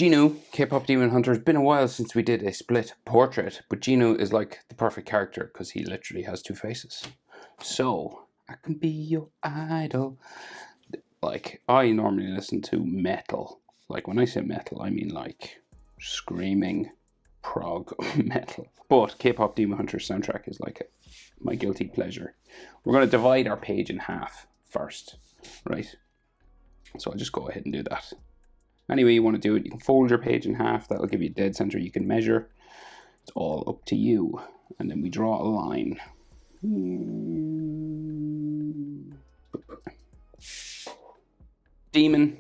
Jinu, K-pop Demon Hunter. It's been a while since we did a split portrait, but Jinu is like the perfect character because he literally has two faces. So, I can be your idol. Like, I normally listen to metal. Like, when I say metal, I mean like screaming prog metal. But K-pop Demon Hunter soundtrack is like my guilty pleasure. We're going to divide our page in half first, right? So I'll just go ahead and do that. Any way you want to do it, you can fold your page in half. That'll give you a dead center you can measure. It's all up to you. And then we draw a line. Demon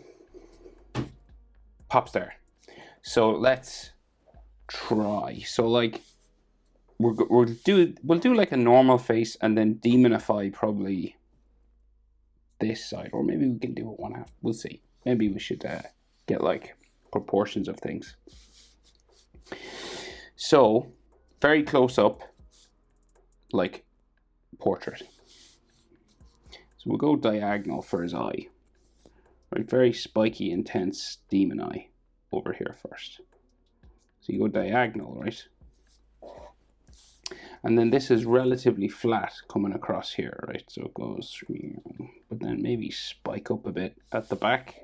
pops there. So let's try. So like we'll do like a normal face and then demonify probably this side, or maybe we can do it one half. We'll see. Maybe we should get like proportions of things. So very close up, like portrait. So we'll go diagonal for his eye. Right, very spiky, intense demon eye over here first. So you go diagonal, right? And then this is relatively flat coming across here, right? So it goes, but then maybe spike up a bit at the back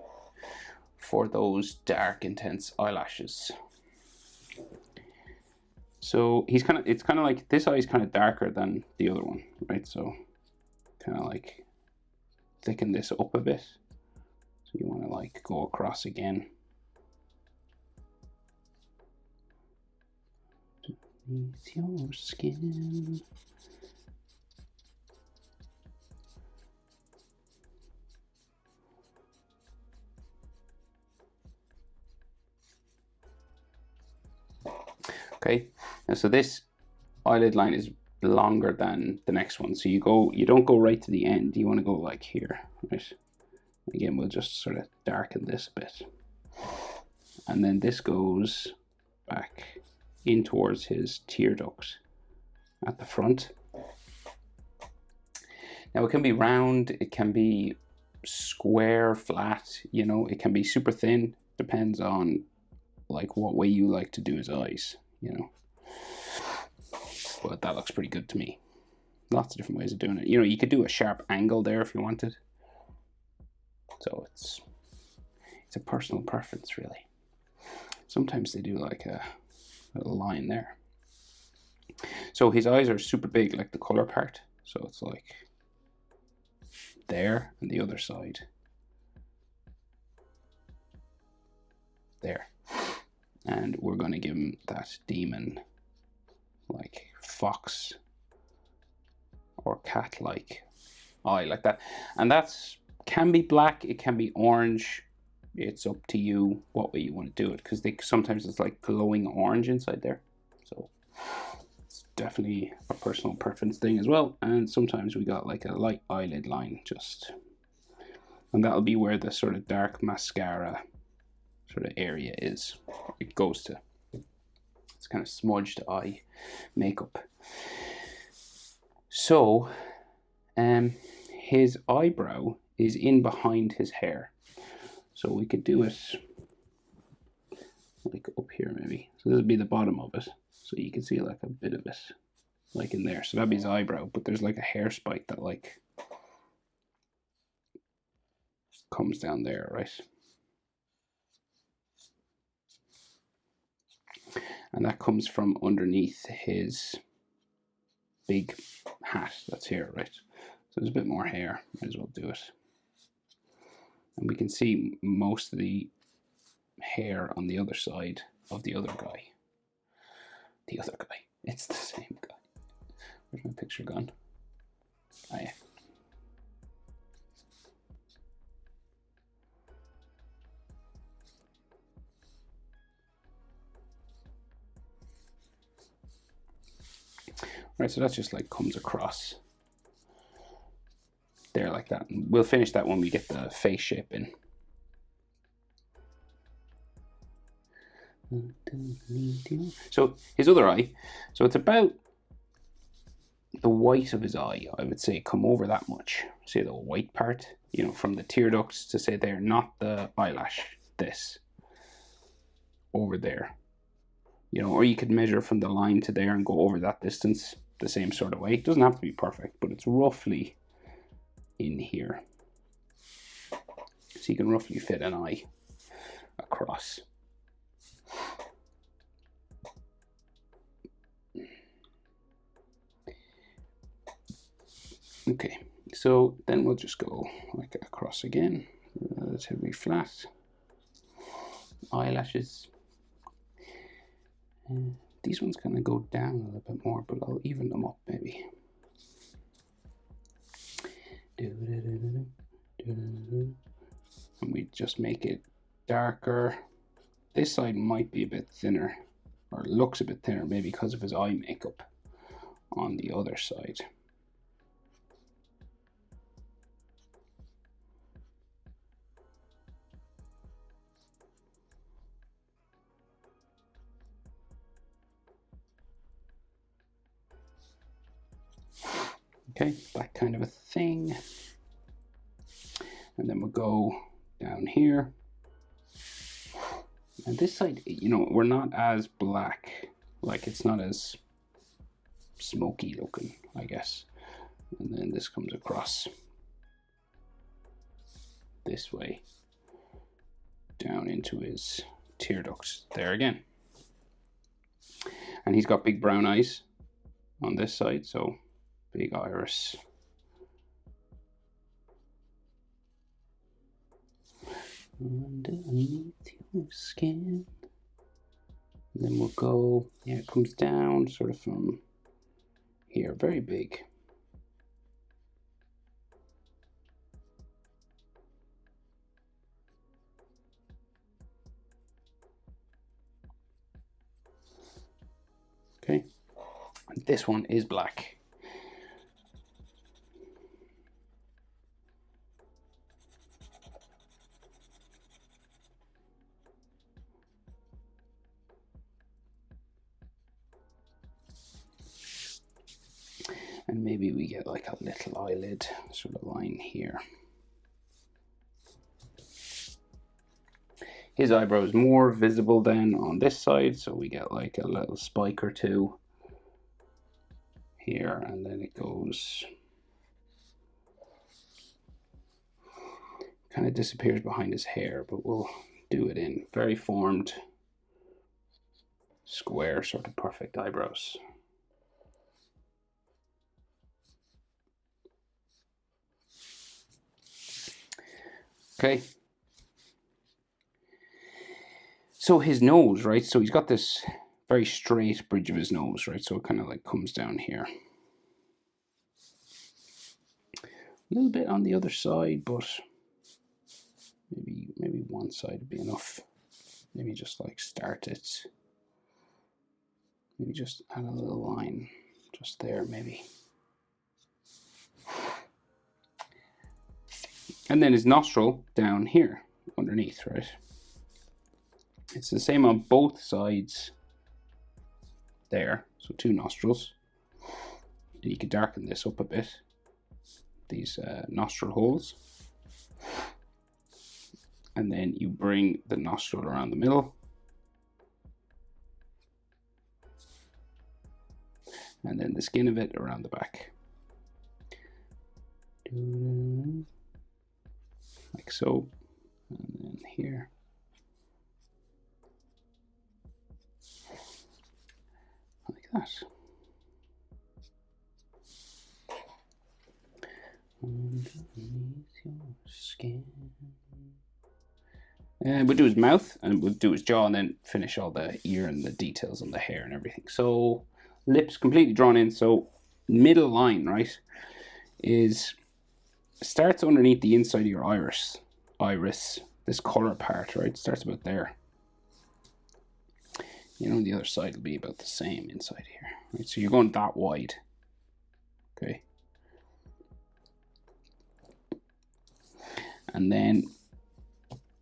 for those dark, intense eyelashes. So it's kind of like, this eye is kind of darker than the other one, right? So kind of like thicken this up a bit. So you want to like go across again. Beneath your skin. Okay, and so this eyelid line is longer than the next one. So you don't go right to the end. You want to go like here, right? Again, we'll just sort of darken this a bit. And then this goes back in towards his tear duct at the front. Now it can be round, it can be square, flat, you know, it can be super thin, depends on like what way you like to do his eyes, you know. But that looks pretty good to me. Lots of different ways of doing it. You know, you could do a sharp angle there if you wanted. So it's a personal preference, really. Sometimes they do like a little line there. So his eyes are super big, like the color part. So it's like there, and the other side there. And we're going to give him that demon, like fox or cat-like eye, like that. And that's can be black, it can be orange. It's up to you what way you want to do it, because sometimes it's like glowing orange inside there. So it's definitely a personal preference thing as well. And sometimes we got like a light eyelid line just, and that'll be where the sort of dark mascara sort of area is. It goes to, it's kind of smudged eye makeup. So his eyebrow is in behind his hair. So we could do it like up here maybe. So this would be the bottom of it. So you can see like a bit of it like in there. So that'd be his eyebrow, but there's like a hair spike that like comes down there, right? And that comes from underneath his big hat that's here, right? So there's a bit more hair, might as well do it. And we can see most of the hair on the other side of the other guy. The other guy. It's the same guy. Where's my picture gone? Ah, yeah. Right, so that's just like comes across there like that. And we'll finish that when we get the face shape in. So his other eye, so it's about the white of his eye, I would say, come over that much. See the white part, you know, from the tear ducts to say there, not the eyelash, this. over there. You know, or you could measure from the line to there and go over that distance the same sort of way. It doesn't have to be perfect, but it's roughly in here. So you can roughly fit an eye across. Okay, so then we'll just go like across again, relatively flat. Eyelashes. These ones kind of go down a little bit more, but I'll even them up maybe. And we just make it darker. This side might be a bit thinner, or looks a bit thinner, maybe because of his eye makeup on the other side. Okay, that kind of a thing. And then we'll go down here. And this side, you know, we're not as black, like it's not as smoky looking, I guess. And then this comes across this way, down into his tear ducts there again. And he's got big brown eyes on this side, so big iris. Underneath your skin. And then we'll go, yeah, it comes down sort of from here, very big. Okay, and this one is black. And maybe we get like a little eyelid sort of line here. His eyebrow is more visible then on this side, so we get like a little spike or two here, and then it goes, kind of disappears behind his hair, but we'll do it in very formed, square, sort of perfect eyebrows. Okay. So his nose, right? So he's got this very straight bridge of his nose, right? So it kind of like comes down here. A little bit on the other side, but maybe one side would be enough. Maybe just like start it. Maybe just add a little line just there, maybe. And then his nostril down here underneath, right? It's the same on both sides there, so two nostrils. And you can darken this up a bit, these nostril holes. And then you bring the nostril around the middle. And then the skin of it around the back. Like so. And then here. Like that. Underneath your skin. And we'll do his mouth and we'll do his jaw and then finish all the ear and the details on the hair and everything. So lips completely drawn in. So middle line, right, starts underneath the inside of your iris, this color part, right, starts about there. You know, the other side will be about the same inside here, right? So you're going that wide, okay? And then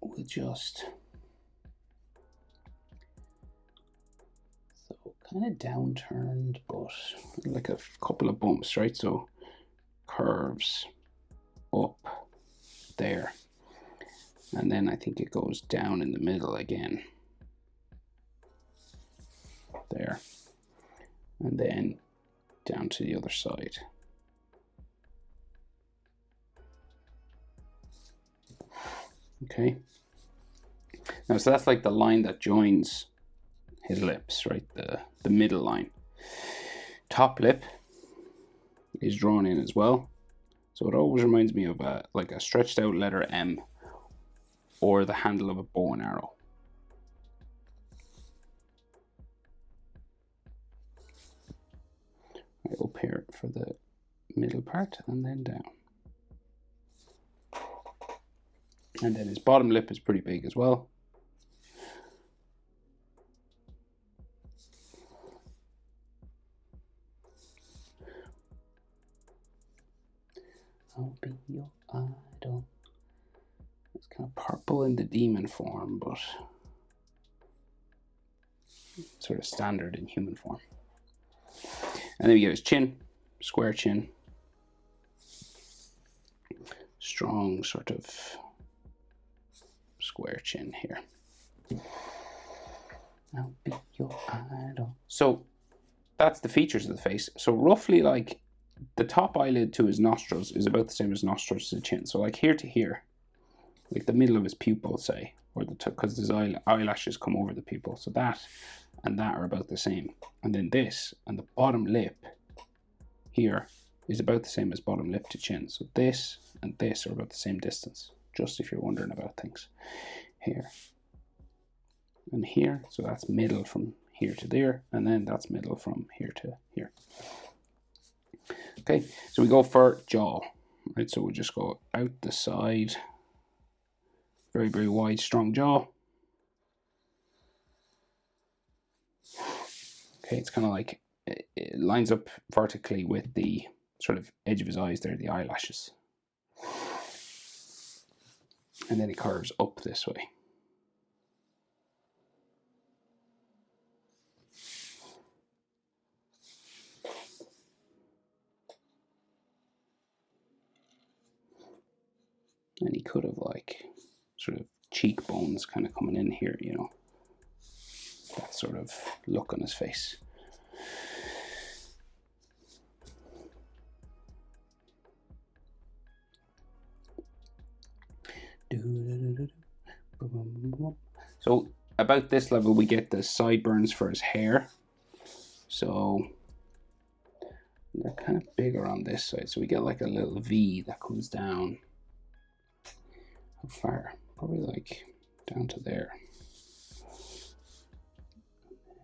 we'll just, so kind of downturned, but like a couple of bumps, right? So curves up there. And then I think it goes down in the middle again. there, and then down to the other side. Okay. Now, so that's like the line that joins his lips, right? The middle line. Top lip is drawn in as well. So it always reminds me of like a stretched out letter M or the handle of a bow and arrow. Right up here for the middle part and then down. And then his bottom lip is pretty big as well. I'll be your idol. It's kind of purple in the demon form, but sort of standard in human form. And then we get his chin, square chin. Strong sort of square chin here. I'll be your idol. So that's the features of the face. So roughly like the top eyelid to his nostrils is about the same as nostrils to the chin. So like here to here, like the middle of his pupil, say, or the because his eyelashes come over the pupil. So that and that are about the same. And then this and the bottom lip here is about the same as bottom lip to chin. So this and this are about the same distance, just if you're wondering about things. Here and here. So that's middle from here to there, and then that's middle from here to here. Okay, so we go for jaw, right? So we'll just go out the side, very, very wide, strong jaw. Okay, it's kind of like it lines up vertically with the sort of edge of his eyes there, the eyelashes. And then it curves up this way. And he could have like sort of cheekbones kind of coming in here, you know, that sort of look on his face. So about this level we get the sideburns for his hair. So they're kind of bigger on this side. So we get like a little V that comes down. How far? Probably like down to there.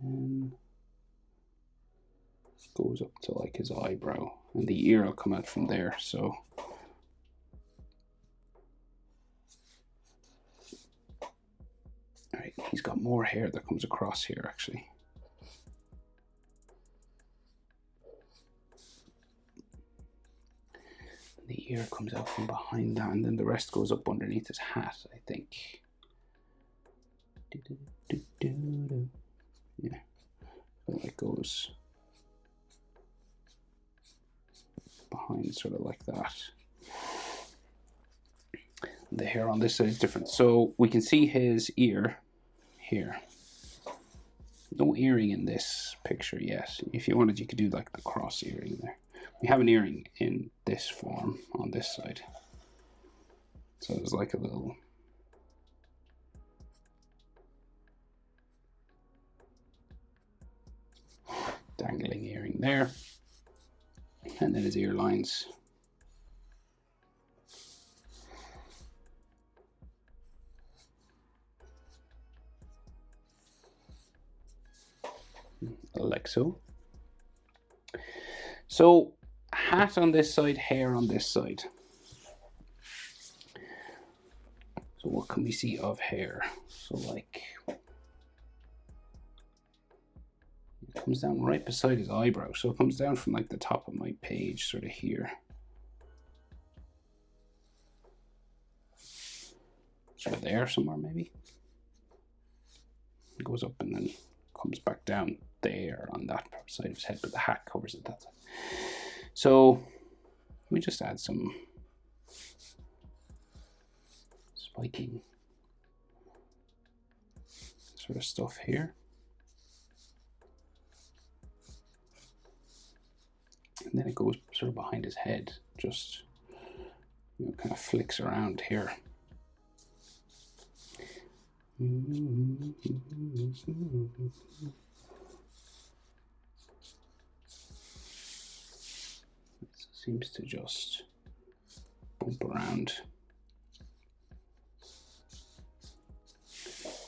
And goes up to like his eyebrow. And the ear will come out from there. So all right, he's got more hair that comes across here actually. The ear comes out from behind that, and then the rest goes up underneath his hat, I think. Yeah, so it goes behind, sort of like that. The hair on this side is different. So we can see his ear here. No earring in this picture yet. If you wanted, you could do like the cross earring there. We have an earring in this form on this side. So there's like a little dangling earring there. And then his ear lines. Like so. So hat on this side, hair on this side. So what can we see of hair? So like it comes down right beside his eyebrow. So it comes down from like the top of my page, sort of here. Sort of there somewhere maybe. It goes up and then comes back down there on that side of his head, but the hat covers it that side. So we just add some spiking sort of stuff here. sort of behind his head, just, you know, kind of flicks around here. It seems to just bump around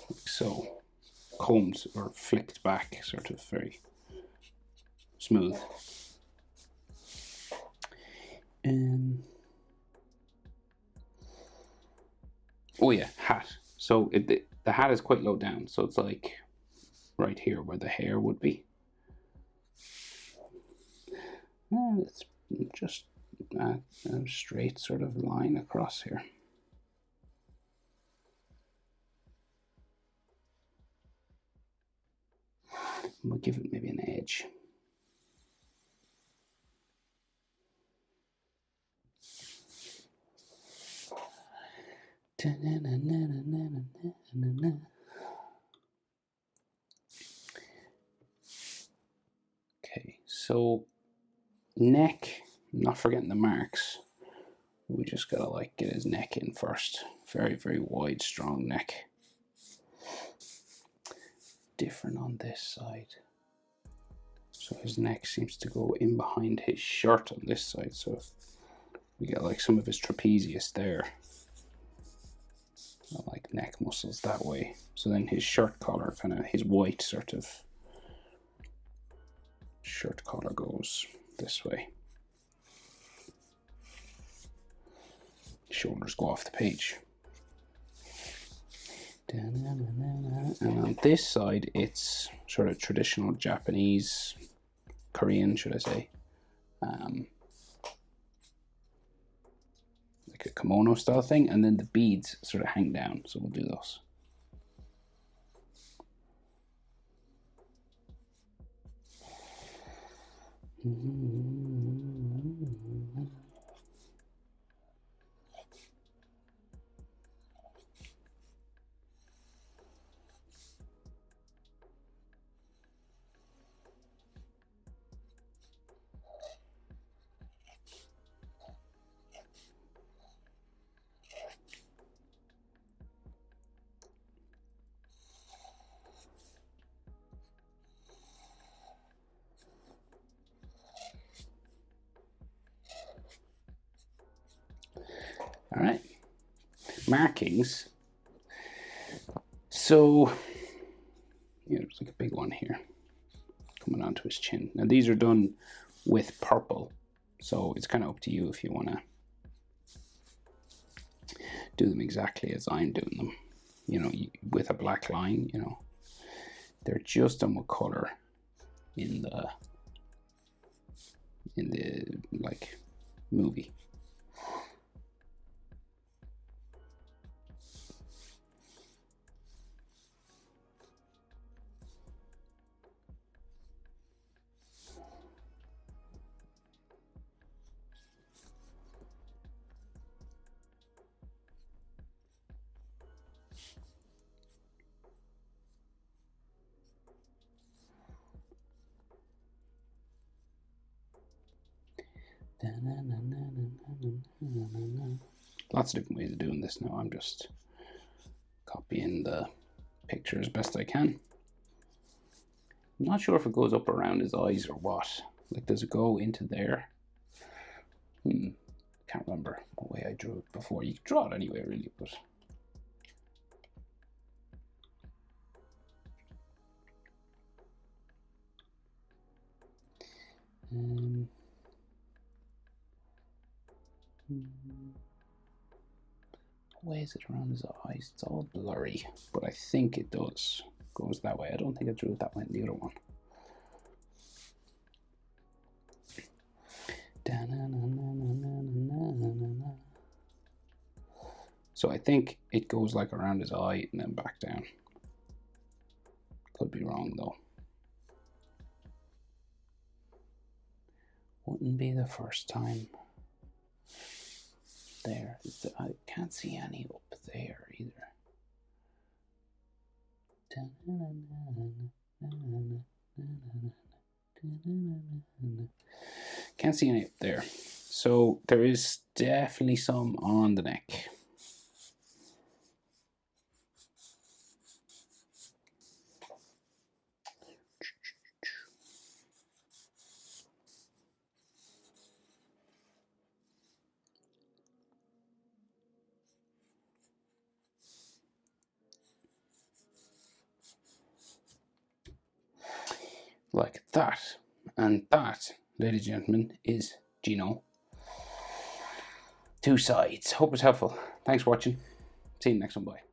like so, combed or flicked back, sort of very smooth. Oh yeah, hat. So the hat is quite low down, so it's like right here where the hair would be. And it's just a straight sort of line across here. We'll give it maybe an edge. Okay, so neck, not forgetting the marks. We just gotta like get his neck in first. Very, very wide, strong neck. Different on this side. So his neck seems to go in behind his shirt on this side. So we get like some of his trapezius there. Like neck muscles that way. So then his shirt collar, kind of his white sort of shirt collar goes this way. Shoulders go off the page. And on this side, it's sort of traditional Japanese, Korean, should I say, like a kimono style thing. And then the beads sort of hang down. So we'll do those. All right, markings. So, yeah, there's like a big one here coming onto his chin. Now these are done with purple, so it's kind of up to you if you want to do them exactly as I'm doing them. You know, with a black line, you know, they're just done with color in the like movie. Lots of different ways of doing this now. I'm just copying the picture as best I can. I'm not sure if it goes up around his eyes or what. Like, does it go into there? Can't remember what way I drew it before. You can draw it anyway, really, but way is it around his eyes? It's all blurry, but I think it does. Goes that way. I don't think I drew it that way in the other one. So I think it goes like around his eye and then back down. Could be wrong though. Wouldn't be the first time. There, I can't see any up there either. Can't see any up there. So there is definitely some on the neck. Like that. And that, ladies and gentlemen, is Jinu. Two sides. Hope it's helpful. Thanks for watching. See you next one. Bye.